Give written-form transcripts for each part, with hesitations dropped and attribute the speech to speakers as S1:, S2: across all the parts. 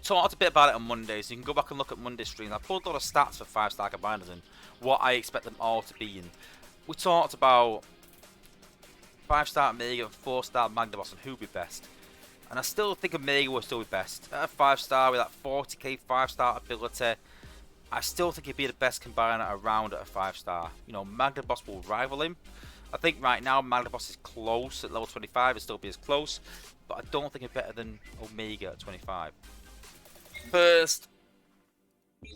S1: talked a bit about it on Monday, so you can go back and look at Monday streams. I pulled a lot of stats for 5-star combiners and what I expect them all to be. And we talked about 5-star Omega and 4-star Magna Boss and who would be best. And I still think Omega will still be best. At a 5-star with that 40k 5-star ability, I still think he'd be the best combiner around at a 5-star. You know, Magna Boss will rival him. I think right now Magna Boss is close at level 25, it'll still be as close. But I don't think it's better than Omega at 25. First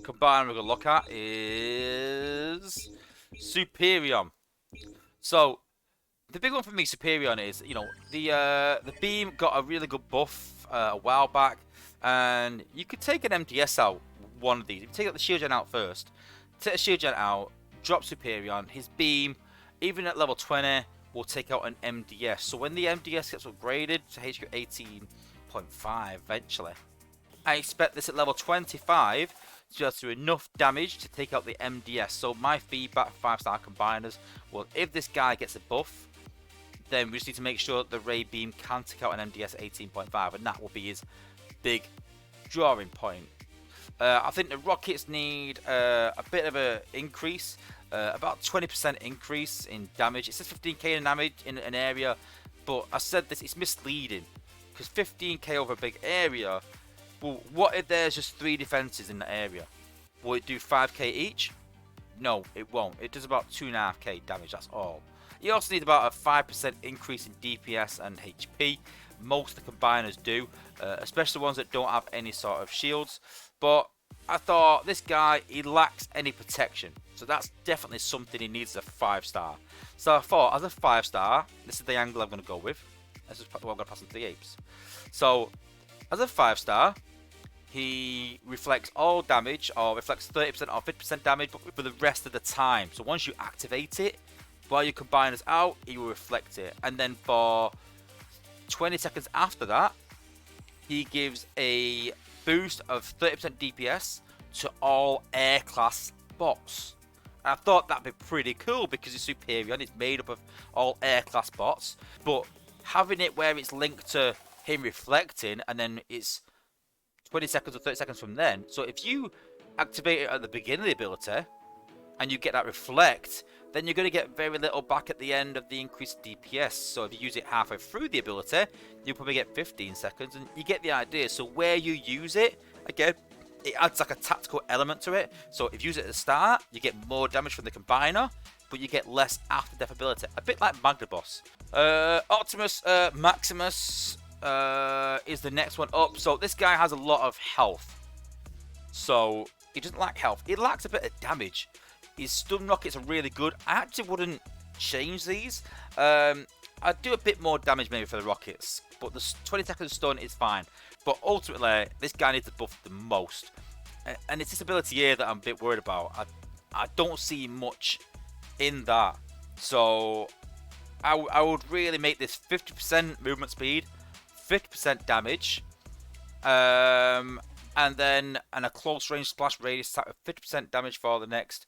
S1: combiner we're going to look at is Superion. So, the big one for me, Superion, is, you know, the beam got a really good buff a while back. And you could take an MDS out, one of these. You can take out the shield gen out first. Take the shield gen out, drop Superion. His beam, even at level 20, will take out an MDS. So when the MDS gets upgraded to HQ 18.5 eventually, I expect this at level 25 to just do enough damage to take out the MDS. So my feedback for 5-star combiners, well, if this guy gets a buff, then we just need to make sure that the Ray Beam can take out an MDS at 18.5, and that will be his big drawing point. I think the rockets need a bit of an increase, about 20% increase in damage. It says 15k in damage in an area, but I said this, it's misleading, because 15k over a big area, well, what if there's just 3 defenses in the area? Will it do 5k each? No, it won't. It does about 2.5k damage, that's all. You also need about a 5% increase in DPS and HP. Most of the combiners do, especially the ones that don't have any sort of shields. But I thought this guy, he lacks any protection. So that's definitely something he needs as a 5-star. So I thought, as a 5-star, this is the angle I'm going to go with. This is what I'm going to pass into the apes. So, as a 5-star, he reflects all damage, or reflects 30% or 50% damage, but for the rest of the time. So once you activate it, while your combiner's out, he will reflect it. And then for 20 seconds after that, he gives a boost of 30% DPS to all air class bots. And I thought that'd be pretty cool because it's Superior and it's made up of all air class bots. But having it where it's linked to him reflecting and then it's 20 seconds or 30 seconds from then. So if you activate it at the beginning of the ability and you get that reflect, then you're going to get very little back at the end of the increased DPS. So if you use it halfway through the ability, you'll probably get 15 seconds, and you get the idea. So where you use it, again, it adds like a tactical element to it. So if you use it at the start, you get more damage from the combiner, but you get less after death ability. A bit like Magna Boss. Optimus Maximus is the next one up. So this guy has a lot of health. So he doesn't lack health. He lacks a bit of damage. His stun rockets are really good. I actually wouldn't change these. I'd do a bit more damage maybe for the rockets, but the 20 seconds stun is fine. But ultimately, this guy needs to buff the most. And it's this ability here that I'm a bit worried about. I don't see much in that. So I would really make this 50% movement speed, 50% damage, and then a close range splash radius attack with 50% damage for the next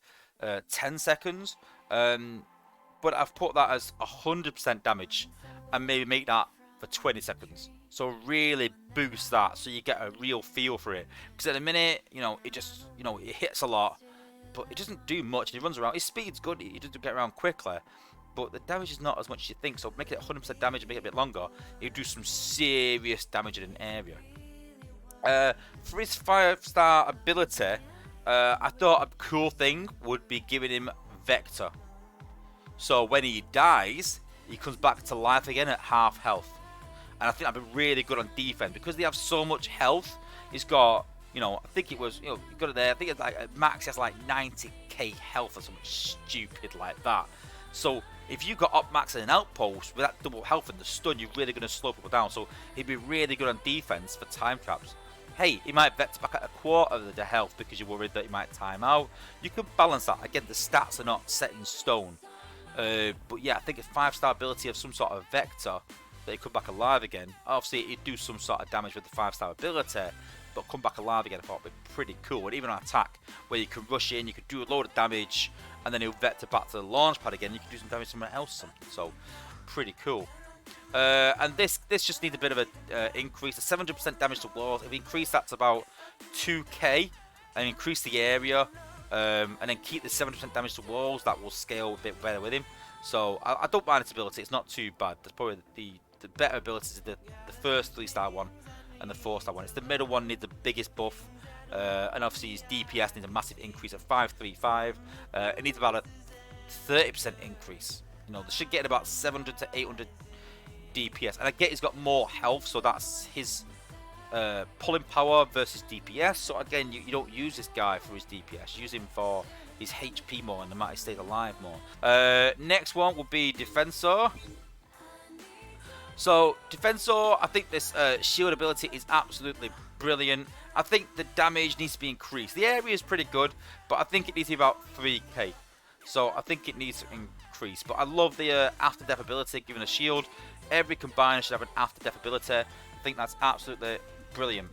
S1: 10 seconds. But I've put that as 100% damage and maybe make that for 20 seconds. So really boost that so you get a real feel for it. Because at the minute, you know, it just, you know, it hits a lot, but it doesn't do much. And he runs around. His speed's good. He doesn't get around quickly, but the damage is not as much as you think. So make it 100% damage and make it a bit longer. He'll do some serious damage in an area. For his 5-star ability, I thought a cool thing would be giving him Vector. So when he dies, he comes back to life again at half health. And I think that'd be really good on defense because they have so much health. He's got, you know, I think it was, you know, you got it there. I think it's like max has like 90k health or something stupid like that. So if you got up max in an outpost with that double health and the stun, you're really going to slow people down. So he'd be really good on defense for time traps. Hey, he might vector back at a quarter of the health because you're worried that he might time out. You can balance that. Again, the stats are not set in stone. But yeah, I think a 5-star ability of some sort of vector that he come back alive again. Obviously, he'd do some sort of damage with the 5-star ability, but come back alive again, I thought would be pretty cool. And even an attack where you can rush in, you could do a load of damage, and then he'll vector back to the launch pad again. You can do some damage somewhere else, something. So, pretty cool. And this just needs a bit of a increase. A 700% damage to walls. If we increase that to about 2k and increase the area, and then keep the 700% damage to walls, that will scale a bit better with him. So I don't mind its ability. It's not too bad. There's probably the better abilities are the first 3-star one and the 4-star one. It's the middle one needs the biggest buff. And obviously his DPS needs a massive increase of 535. It needs about a 30% increase. You know, they should get about 700 to 800 DPS. And I get he's got more health, so that's his pulling power versus DPS. So again, you don't use this guy for his DPS. Use him for his HP more and the might stay alive more. Next one will be Defensor. So Defensor, I think this shield ability is absolutely brilliant. I think the damage needs to be increased. The area is pretty good, but I think it needs to be about 3k. So I think it needs to increase. But I love the after death ability given a shield. Every combiner should have an after death ability. I think that's absolutely brilliant.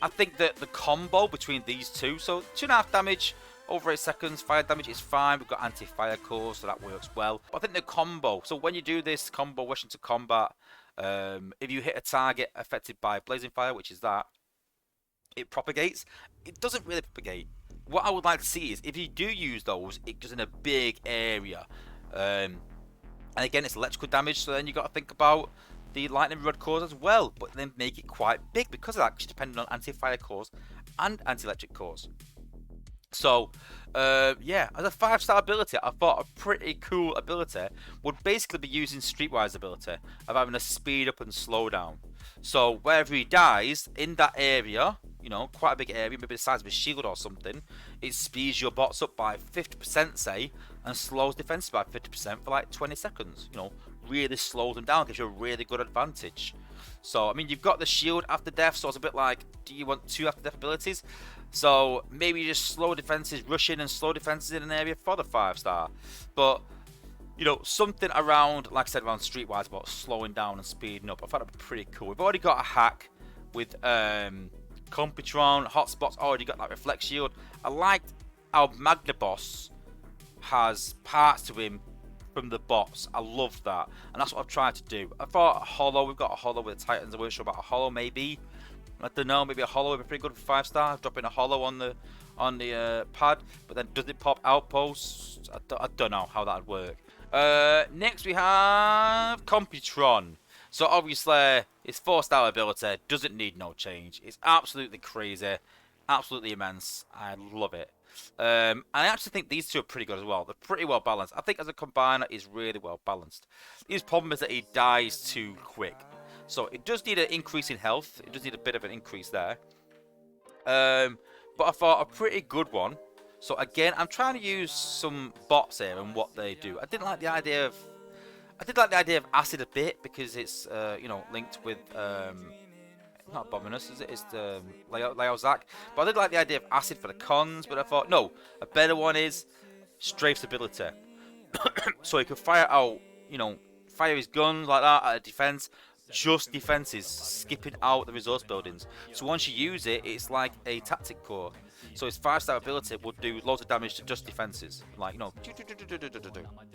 S1: I think that the combo between these two, so 2.5 damage over 8 seconds, fire damage is fine. We've got anti-fire cores, so that works well. But I think the combo, so when you do this combo, wishing to combat, if you hit a target affected by blazing fire, which is that, it propagates. It doesn't really propagate. What I would like to see is if you do use those, it goes in a big area. And again, it's electrical damage, so then you got to think about the lightning rod cores as well, but then make it quite big because of that, because depending on anti-fire cores and anti-electric cores. So, yeah, as a 5-star ability, I thought a pretty cool ability would basically be using Streetwise ability of having a speed up and slow down. So wherever he dies in that area, you know, quite a big area, maybe the size of a shield or something, it speeds your bots up by 50%, say, and slows defenses by 50% for like 20 seconds. You know, really slows them down, gives you a really good advantage. So, I mean, you've got the shield after death, so it's a bit like, do you want 2 after death abilities? So, maybe you just slow defenses, rush in and slow defenses in an area for the 5-star. But, you know, something around, like I said, around Streetwise about slowing down and speeding up, I thought it'd be pretty cool. We've already got a hack with Computron, Hotspot's already got that reflect shield. I liked how Magna Boss has parts to him from the bots. I love that, and that's what I've tried to do. I thought a hollow, we've got a hollow with the Titans. I wasn't sure about a hollow, maybe. I don't know, maybe a hollow would be pretty good for 5-star. Dropping a hollow on the pad, but then does it pop outposts? I don't know how that would work. Next we have Computron. So obviously his 4-star ability doesn't need no change. It's absolutely crazy, absolutely immense. I love it. I actually think these two are pretty good as well. They're pretty well balanced. I think as a combiner, he's really well balanced. His problem is that he dies too quick. So it does need an increase in health. It does need a bit of an increase there. But I thought a pretty good one. So again, I'm trying to use some bots here and what they do. I did like the idea of acid a bit because it's you know, linked with not Abominus, is it? It's the Laozak. But I did like the idea of acid for the cons, but I thought, no, a better one is Strafe's ability. So he could fire out, you know, fire his guns like that at a defense, just defenses, skipping out the resource buildings. So once you use it, it's like a tactic core. So his 5-star ability would do loads of damage to just defenses. Like, you know,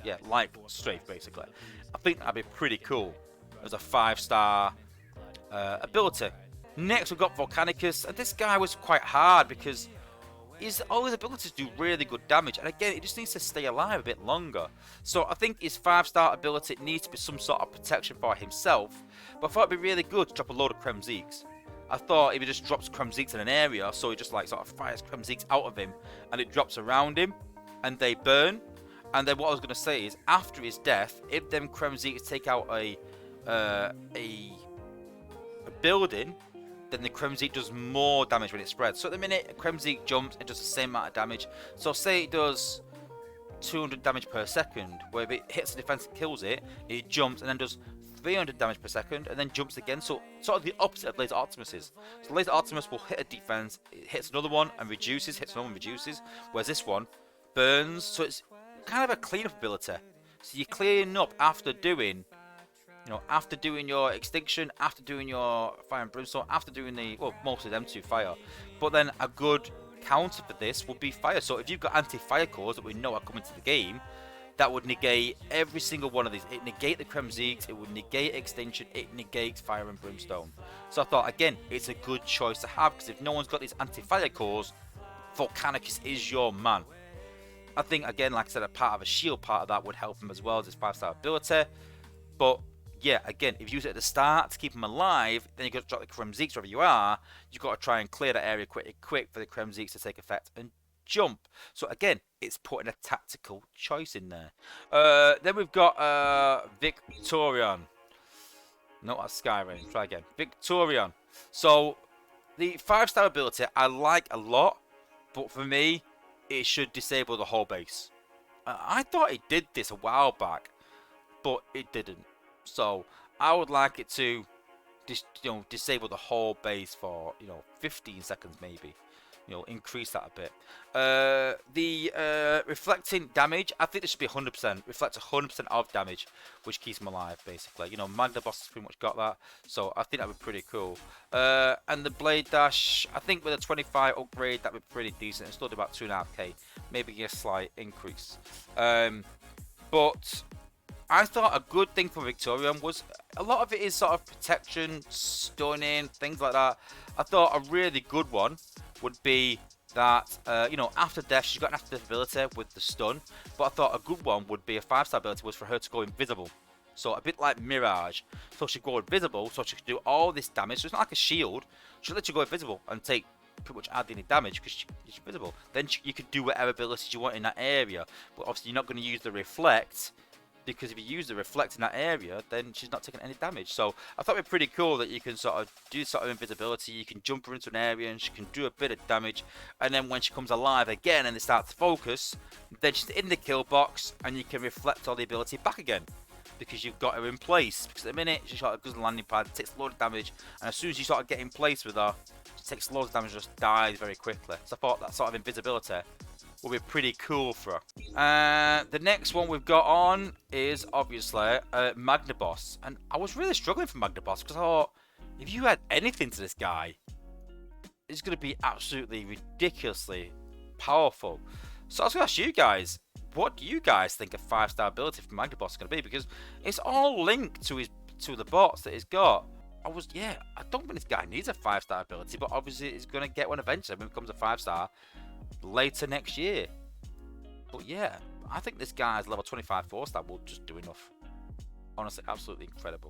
S1: yeah, like Strafe, basically. I think that'd be pretty cool as a 5-star ability. Next we've got Volcanicus, and this guy was quite hard because all his abilities do really good damage, and again he just needs to stay alive a bit longer. So I think his 5-star ability needs to be some sort of protection for himself, but I thought it'd be really good to drop a load of Kremzeeks. I thought if he just drops Kremzeeks in an area, so he just like sort of fires Kremzeeks out of him and it drops around him and they burn. And then what I was going to say is after his death, if them Kremzeeks take out a building, then the Kremzeek does more damage when it spreads. So at the minute, a Kremzeek jumps, it does the same amount of damage. So say it does 200 damage per second, where if it hits the defense and kills it, it jumps and then does 300 damage per second, and then jumps again. So sort of the opposite of Laser Optimus is. So Laser Optimus will hit a defense, it hits another one and reduces, hits another one and reduces, whereas this one burns. So it's kind of a cleanup ability. So you're clearing up after doing, you know, after doing your extinction, after doing your fire and brimstone, after doing the, well, most of them two fire. But then a good counter for this would be fire. So if you've got anti-fire cores that we know are coming to the game, that would negate every single one of these. It negate the Kremzeeks, it would negate Extinction, it negates Fire and Brimstone. So I thought, again, it's a good choice to have, because if no one's got these anti-fire cores, Volcanicus is your man. I think, again, like I said, a part of a shield part of that would help him as well as his 5-star ability. But yeah, again, if you use it at the start to keep him alive, then you've got to drop the Kremzeeks wherever you are. You've got to try and clear that area quick for the Kremzeeks to take effect and jump. So again, it's putting a tactical choice in there. Then we've got Victorian. No, that's Skyrim. Try again. Victorian. So the 5-star ability I like a lot, but for me, it should disable the whole base. I thought it did this a while back, but it didn't. So I would like it to disable the whole base for 15 seconds maybe. Increase that a bit. The reflecting damage, I think this should be 100%. Reflects 100% of damage, which keeps him alive basically. Magna Boss has pretty much got that, so I think that would be pretty cool. And the Blade Dash, I think with a 25 upgrade, that would be pretty decent. It's still about 2.5k, maybe a slight increase. But I thought a good thing for Victorian was a lot of it is sort of protection, stunning, things like that. I thought a really good one would be that, after death, she's got an after death ability with the stun. But I thought a good one would be a 5-star ability was for her to go invisible. So a bit like Mirage. So she'd go invisible, so she could do all this damage. So it's not like a shield. She'll let you go invisible and take pretty much hardly any damage because she's invisible. Then you could do whatever abilities you want in that area. But obviously you're not going to use the reflect, because if you use the reflect in that area, then she's not taking any damage. So I thought it was pretty cool that you can sort of do sort of invisibility. You can jump her into an area and she can do a bit of damage. And then when she comes alive again and they start to focus, then she's in the kill box and you can reflect all the ability back again, because you've got her in place. Because at the minute, she sort of goes to the landing pad, takes a load of damage, and as soon as you sort of get in place with her, she takes loads of damage and just dies very quickly. So I thought that sort of invisibility will be pretty cool for her. The next one we've got on is obviously Magna Boss. And I was really struggling for Magna Boss because I thought, if you add anything to this guy, it's going to be absolutely ridiculously powerful. So I was going to ask you guys, what do you guys think a 5-star ability for Magna Boss is going to be? Because it's all linked to the bots that he's got. I don't think this guy needs a 5-star ability, but obviously he's going to get one eventually when it becomes a 5-star later next year. But yeah, I think this guy's level 25 4-star will just do enough. Honestly, absolutely incredible.